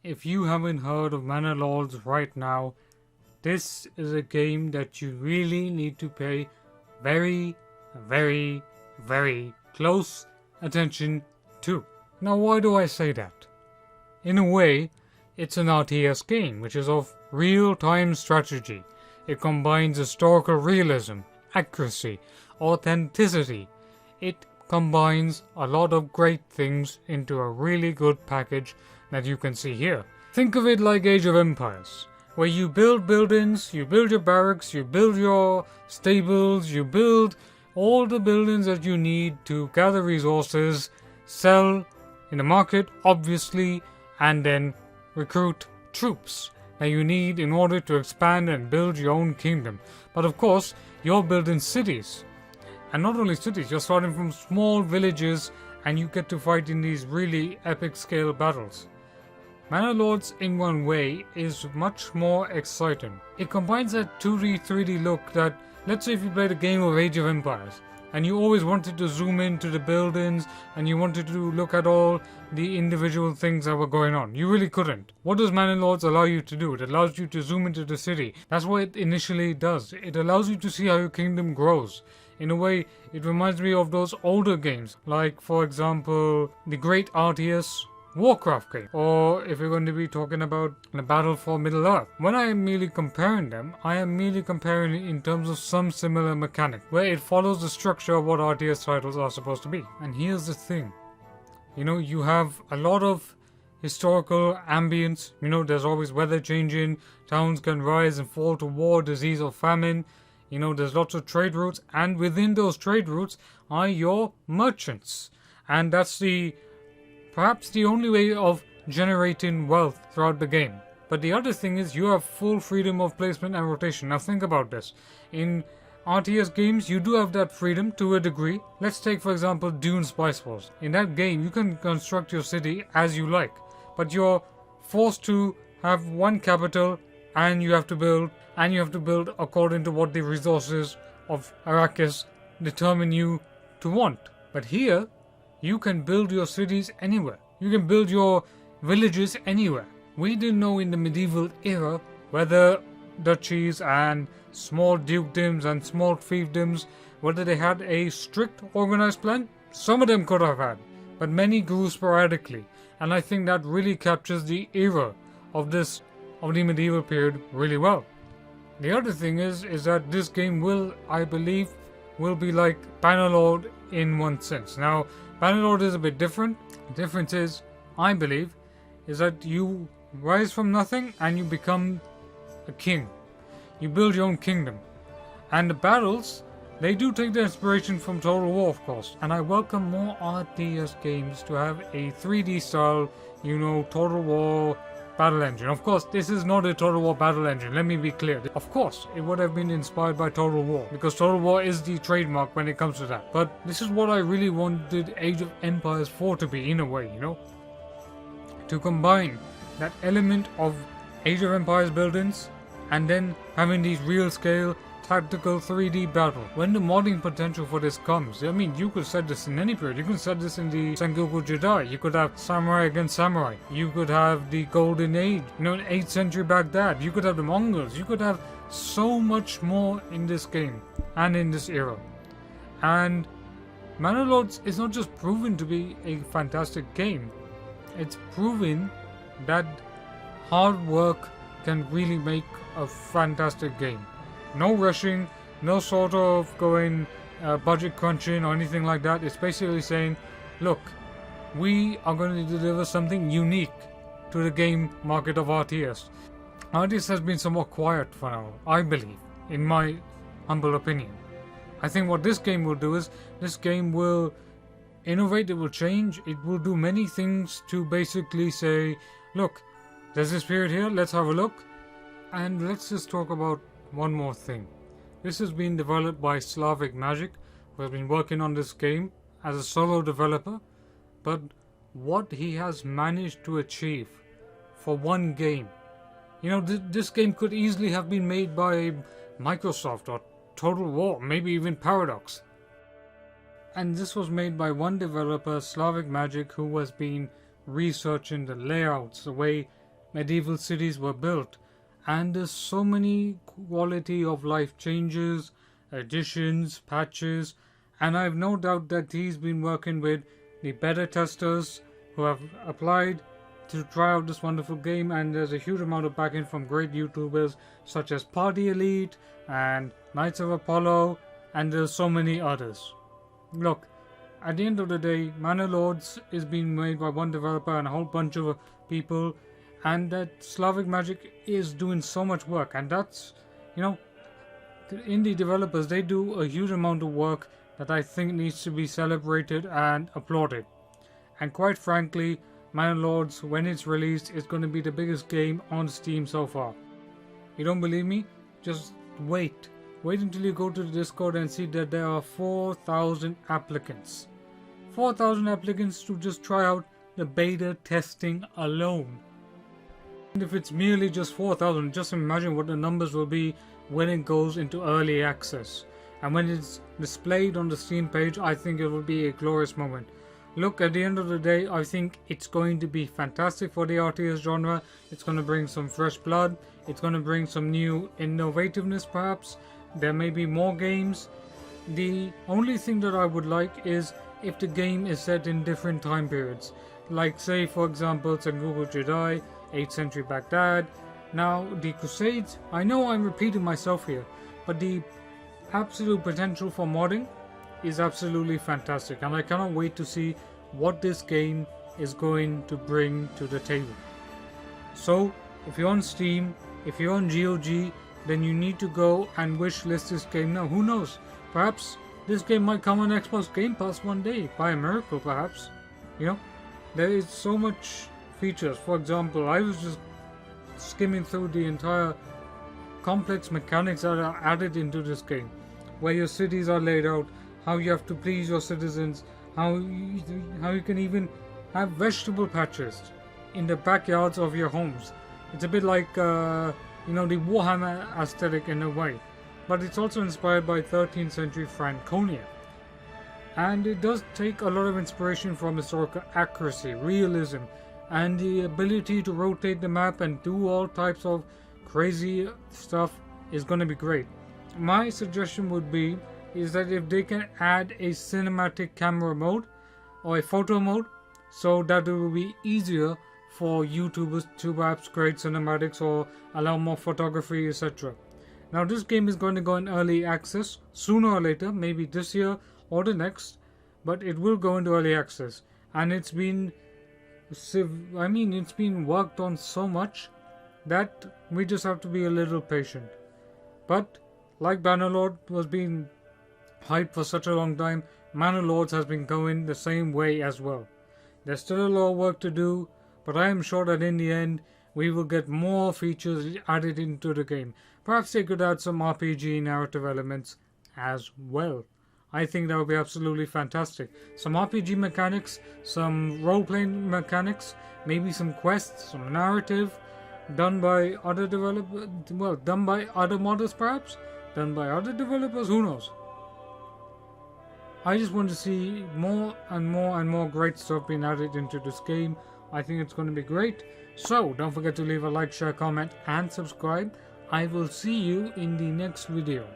if you haven't heard of Manor Lords right now, this is a game that you really need to pay very, very, very close attention to. Now, why do I say that? In a way, it's an RTS game, which is of real-time strategy. It combines historical realism, accuracy, authenticity. It combines a lot of great things into a really good package that you can see here. Think of it like Age of Empires, where you build buildings, you build your barracks, you build your stables, you build all the buildings that you need to gather resources, sell in the market, obviously, and then recruit troops that you need in order to expand and build your own kingdom. But of course, you're building cities. And not only cities, you're starting from small villages and you get to fight in these really epic scale battles. Manor Lords, in one way, is much more exciting. It combines that 2D, 3D look that, let's say if you played a game of Age of Empires, and you always wanted to zoom into the buildings, and you wanted to look at all the individual things that were going on. You really couldn't. What does Manor Lords allow you to do? It allows you to zoom into the city. That's what it initially does. It allows you to see how your kingdom grows. In a way, it reminds me of those older games, like, for example, the great RTS Warcraft game, or if you're going to be talking about the Battle for Middle-earth. When I am merely comparing them, I am merely comparing it in terms of some similar mechanic, where it follows the structure of what RTS titles are supposed to be. And here's the thing, you have a lot of historical ambience, there's always weather changing, towns can rise and fall to war, disease or famine, there's lots of trade routes, and within those trade routes are your merchants. And that's perhaps the only way of generating wealth throughout the game. But the other thing is you have full freedom of placement and rotation. Now think about this. In RTS games, you do have that freedom to a degree. Let's take, for example, Dune Spice Wars. In that game, you can construct your city as you like, but you're forced to have one capital, and you have to build according to what the resources of Arrakis determine you to want. But here, you can build your cities anywhere. You can build your villages anywhere. We didn't know in the medieval era whether duchies and small dukedoms and small fiefdoms, whether they had a strict organized plan. Some of them could have had, but many grew sporadically. And I think that really captures the era of the medieval period really well. The other thing is that this game I believe, will be like Bannerlord in one sense. Now, Bannerlord is a bit different. The difference is, I believe, is that you rise from nothing and you become a king. You build your own kingdom. And the battles, they do take their inspiration from Total War, of course. And I welcome more RTS games to have a 3D style, Total War battle engine. Of course, this is not a Total War battle engine, let me be clear. Of course, it would have been inspired by Total War, because Total War is the trademark when it comes to that. But this is what I really wanted Age of Empires 4 to be, in a way, to combine that element of Age of Empires buildings and then having these real scale tactical 3D battle. When the modding potential for this comes, you could set this in any period. You could set this in the Sengoku Jedi. You could have samurai against samurai. You could have the Golden Age, 8th century Baghdad. You could have the Mongols. You could have so much more in this game and in this era. And Manor Lords is not just proven to be a fantastic game. It's proven that hard work can really make a fantastic game. No rushing, no sort of going budget crunching or anything like that. It's basically saying, look, we are going to deliver something unique to the game market of RTS. RTS has been somewhat quiet for now, I believe, in my humble opinion. I think what this game will do is, this game will innovate, it will change, it will do many things to basically say, look, there's this period here, let's have a look, and let's just talk about one more thing. This has been developed by Slavic Magic, who has been working on this game as a solo developer, but what he has managed to achieve for one game. This game could easily have been made by Microsoft or Total War, maybe even Paradox. And this was made by one developer, Slavic Magic, who has been researching the layouts, the way medieval cities were built. And there's so many quality of life changes, additions, patches, and I have no doubt that he's been working with the beta testers who have applied to try out this wonderful game, and there's a huge amount of backing from great YouTubers such as Party Elite and Knights of Apollo, and there's so many others. Look, at the end of the day, Manor Lords is being made by one developer and a whole bunch of people, and that Slavic Magic is doing so much work, and that's, the indie developers, they do a huge amount of work that I think needs to be celebrated and applauded. And quite frankly, Manor Lords, when it's released, is going to be the biggest game on Steam so far. You don't believe me? Just wait. Wait until you go to the Discord and see that there are 4,000 applicants. 4,000 applicants to just try out the beta testing alone. And if it's merely just 4,000, just imagine what the numbers will be when it goes into early access. And when it's displayed on the Steam page, I think it will be a glorious moment. Look, at the end of the day, I think it's going to be fantastic for the RTS genre. It's going to bring some fresh blood. It's going to bring some new innovativeness perhaps. There may be more games. The only thing that I would like is if the game is set in different time periods. Like say for example Sengoku Jedi, 8th century Baghdad. Now the Crusades, I know I'm repeating myself here, but the absolute potential for modding is absolutely fantastic, and I cannot wait to see what this game is going to bring to the table. So if you're on Steam, if you're on GOG, then you need to go and wishlist this game now. Who knows, perhaps this game might come on Xbox Game Pass one day, by a miracle perhaps. There is so much features. For example, I was just skimming through the entire complex mechanics that are added into this game, where your cities are laid out, how you have to please your citizens, how you can even have vegetable patches in the backyards of your homes. It's a bit like the Warhammer aesthetic in a way, but it's also inspired by 13th century Franconia. And it does take a lot of inspiration from historical accuracy, realism, and the ability to rotate the map and do all types of crazy stuff is going to be great. My suggestion would be is that if they can add a cinematic camera mode or a photo mode, so that it will be easier for YouTubers to perhaps create cinematics or allow more photography, etc. Now this game is going to go in early access sooner or later, maybe this year or the next, but it will go into early access, and it's been worked on so much that we just have to be a little patient. But like Bannerlord was being hyped for such a long time, Manor Lords has been going the same way as well. There's still a lot of work to do, but I am sure that in the end we will get more features added into the game. Perhaps they could add some RPG narrative elements as well. I think that would be absolutely fantastic. Some RPG mechanics, some role-playing mechanics, maybe some quests, some narrative, done by other developers, done by other modders perhaps, done by other developers, who knows. I just want to see more and more and more great stuff being added into this game. I think it's going to be great. So don't forget to leave a like, share, comment and subscribe. I will see you in the next video.